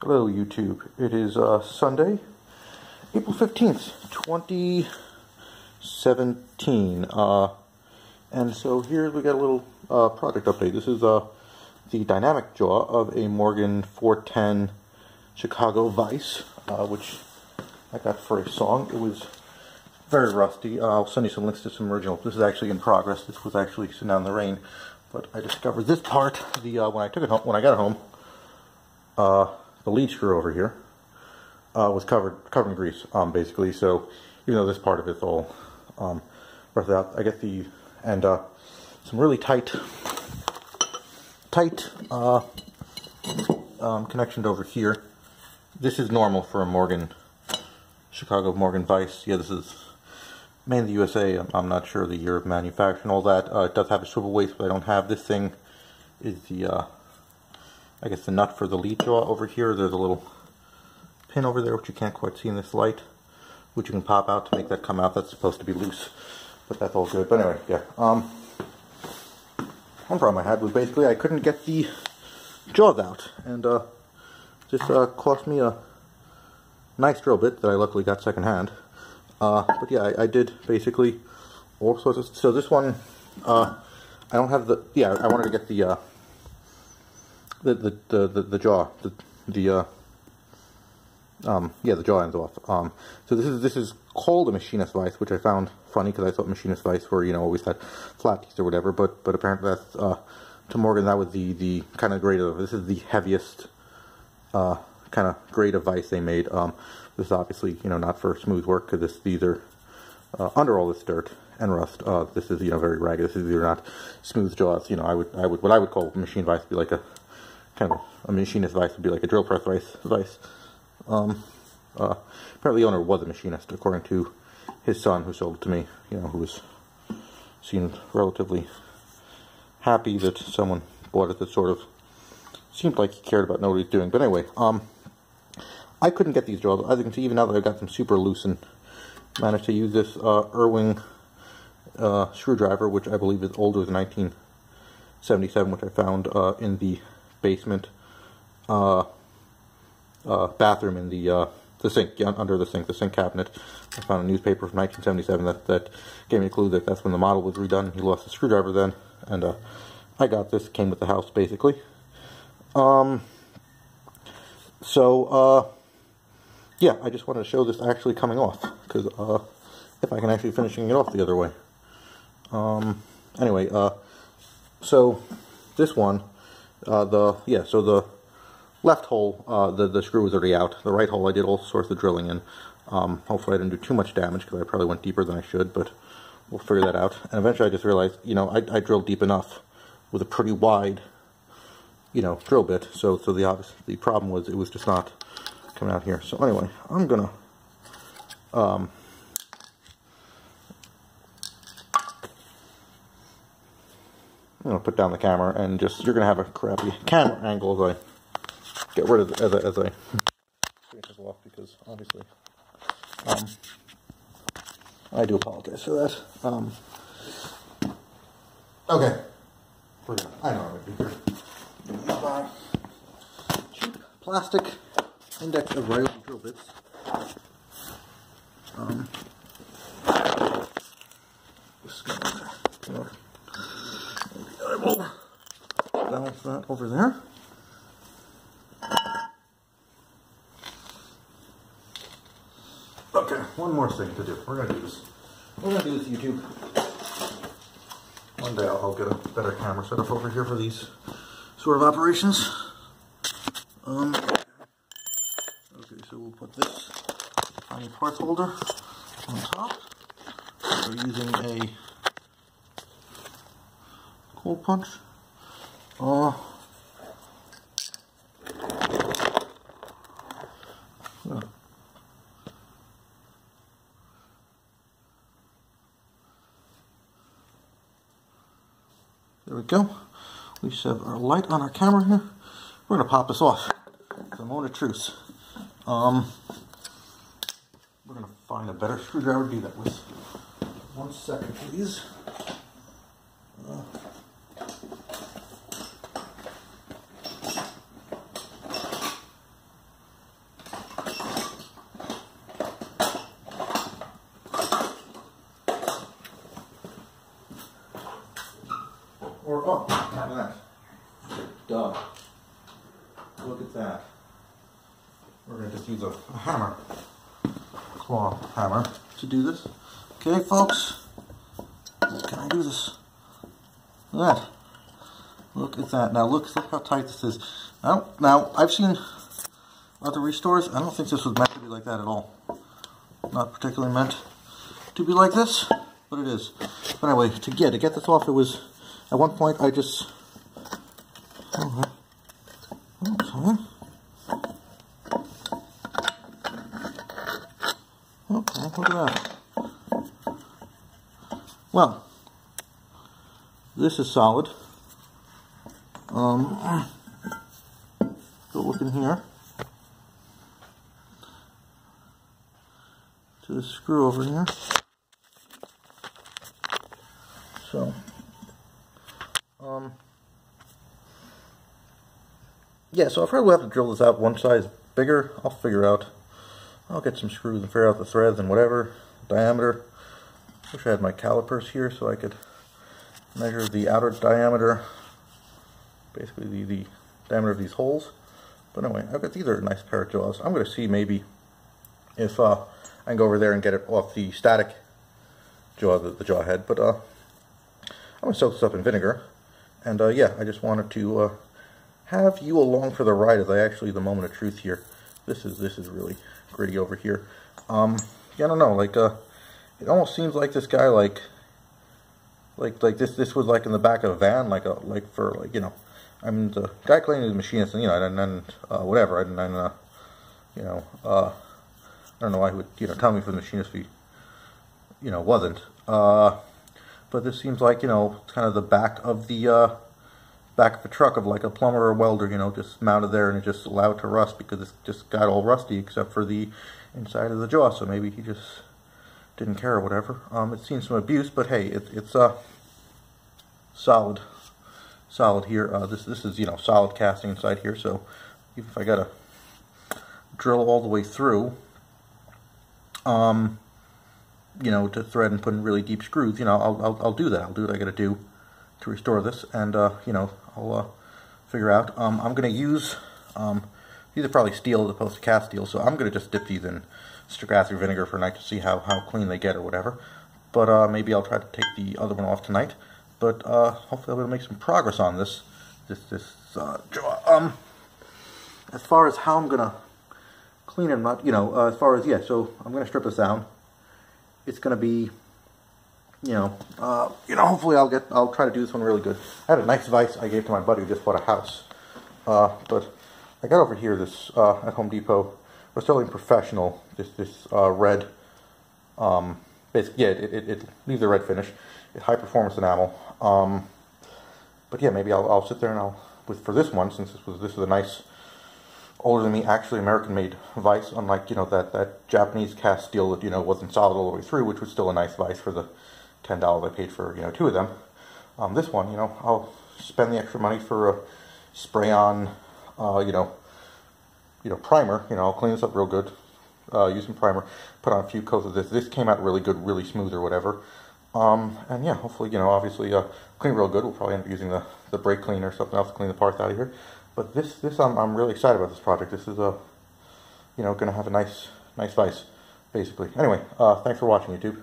Hello YouTube, it is Sunday, April 15th, 2017, and so here we got a little project update. This is the dynamic jaw of a Morgan 410 Chicago Vise, which I got for a song. It was very rusty. I'll send you some links to some original. This is actually in progress. This was actually sitting out in the rain, but I discovered this part when I took it home. When I got it home, the lead screw over here was covered in grease, basically. So even though this part of it's all rusted out, I get the some really tight connections over here. This is normal for a Chicago Morgan Vise. Yeah, this is made in the USA. I'm not sure the year of manufacture and all that. It does have a swivel waist, but I don't have. This thing is the I guess the nut for the lead jaw over here. There's a little pin over there which you can't quite see in this light, which you can pop out to make that come out. That's supposed to be loose, but that's all good. But anyway, yeah. One problem I had was basically I couldn't get the jaws out, and this cost me a nice drill bit that I luckily got secondhand. But yeah, I did basically all sorts of. So this one, I don't have the. Yeah, I wanted to get the jaw, yeah, the jaw ends off. So this is called a machinist vise, which I found funny because I thought machinist vise were, always had flat teeth or whatever, but apparently that's to Morgan that was the kind of grade of. This is the heaviest kind of grade of vise they made. This is obviously not for smooth work, because these are under all this dirt and rust. This is very ragged. These are not smooth jaws. What I would call a machine vise would be like a kind of a machinist vise would be like a drill press vise. Apparently the owner was a machinist, according to his son, who sold it to me, who seemed relatively happy that someone bought it that sort of seemed like he cared about knowing what he's doing. But anyway, I couldn't get these jaws. As you can see, even now that I've got them super loose, and managed to use this Irving screwdriver, which I believe is older than 1977, which I found in the basement bathroom in the sink, under the sink cabinet. I found a newspaper from 1977 that gave me a clue that that's when the model was redone. He lost the screwdriver then, and I got this. It came with the house, basically. Yeah, I just wanted to show this actually coming off, because if I can actually finishing it off the other way. Anyway, so this one, so the left hole, the screw was already out. The right hole I did all sorts of drilling in. Hopefully I didn't do too much damage, because I probably went deeper than I should, but we'll figure that out. And eventually I just realized, I drilled deep enough with a pretty wide, drill bit. So the problem was it was just not coming out here. So anyway, I'm gonna put down the camera, and you're gonna have a crappy camera angle as I get rid of it, as I take this off, because obviously I do apologize for that. Okay, I know I'm gonna do here. Cheap plastic index of Riley drill bits. I will balance that over there. Okay, one more thing to do. We're gonna do this. We're gonna do this YouTube. One day I'll get a better camera set up over here for these sort of operations. Okay, so we'll put this tiny parts holder on top. We're using a hole punch. There we go. We just have our light on our camera here. We're going to pop this off. It's a moment of truth. We're going to find a better screwdriver to do that with. 1 second, please. at that. Duh. Look at that. We're going to just use a hammer, claw hammer, to do this. Okay, folks. Can I do this? Look at that. Look at that. Now look how tight this is. Now I've seen other restores. I don't think this was meant to be like that at all. Not particularly meant to be like this, but it is. But anyway, to get this off, it was at one point I just. Okay, look at that. Well, this is solid. Go look in here to the screw over here. So, yeah, so I'll probably have to drill this out one size bigger. I'll figure out. I'll get some screws and figure out the threads and whatever diameter. Wish I had my calipers here so I could measure the outer diameter, basically the diameter of these holes. But anyway, I've got these are a nice pair of jaws. I'm going to see maybe if I can go over there and get it off the static jaw, the jaw head. But I'm going to soak this up in vinegar. And yeah, I just wanted to have you along for the ride as I actually, the moment of truth here. This is really gritty over here. Yeah, I don't know, like it almost seems like this guy like this was like in the back of a van, like for you know, I mean the guy claiming he's a machinist, and you know, and whatever, and you know, I don't know why he would, you know, tell me for the machinist if he, you know, wasn't. But this seems like, you know, kind of the back of the truck of like a plumber or welder, you know, just mounted there and it just allowed to rust because it's just got all rusty except for the inside of the jaw. So maybe he just didn't care or whatever. It's seen some abuse, but hey, it's solid here. This is, you know, solid casting inside here. So even if I gotta drill all the way through, you know, to thread and put in really deep screws, you know, I'll do that. I'll do what I gotta do to restore this, and you know, I'll figure out. I'm gonna use these are probably steel as opposed to cast steel, so I'm gonna just dip these in Stragathri vinegar for a night to see how clean they get or whatever. But maybe I'll try to take the other one off tonight. But hopefully I'll be able to make some progress on this jaw. As far as how I'm gonna clean it, not, you know, as far as, yeah, so I'm gonna strip this down. It's gonna be, you know, hopefully I'll try to do this one really good. I had a nice vise I gave to my buddy who just bought a house. But I got over here this at Home Depot. We're selling professional. This red. Basically, yeah, it leaves a red finish. It's high performance enamel. But yeah, maybe I'll sit there and for this one, since this is a nice, older than me, actually American made vise, unlike, you know, that Japanese cast steel that, you know, wasn't solid all the way through, which was still a nice vise for the $10 I paid for, you know, 2 of them. This one, you know, I'll spend the extra money for a spray on, you know, primer. You know, I'll clean this up real good. Use some primer, put on a few coats of this. This came out really good, really smooth or whatever. And yeah, hopefully, you know, obviously clean real good. We'll probably end up using the brake cleaner or something else to clean the parts out of here. But this I'm really excited about this project. This is you know, going to have a nice vise, basically. Anyway, thanks for watching, YouTube.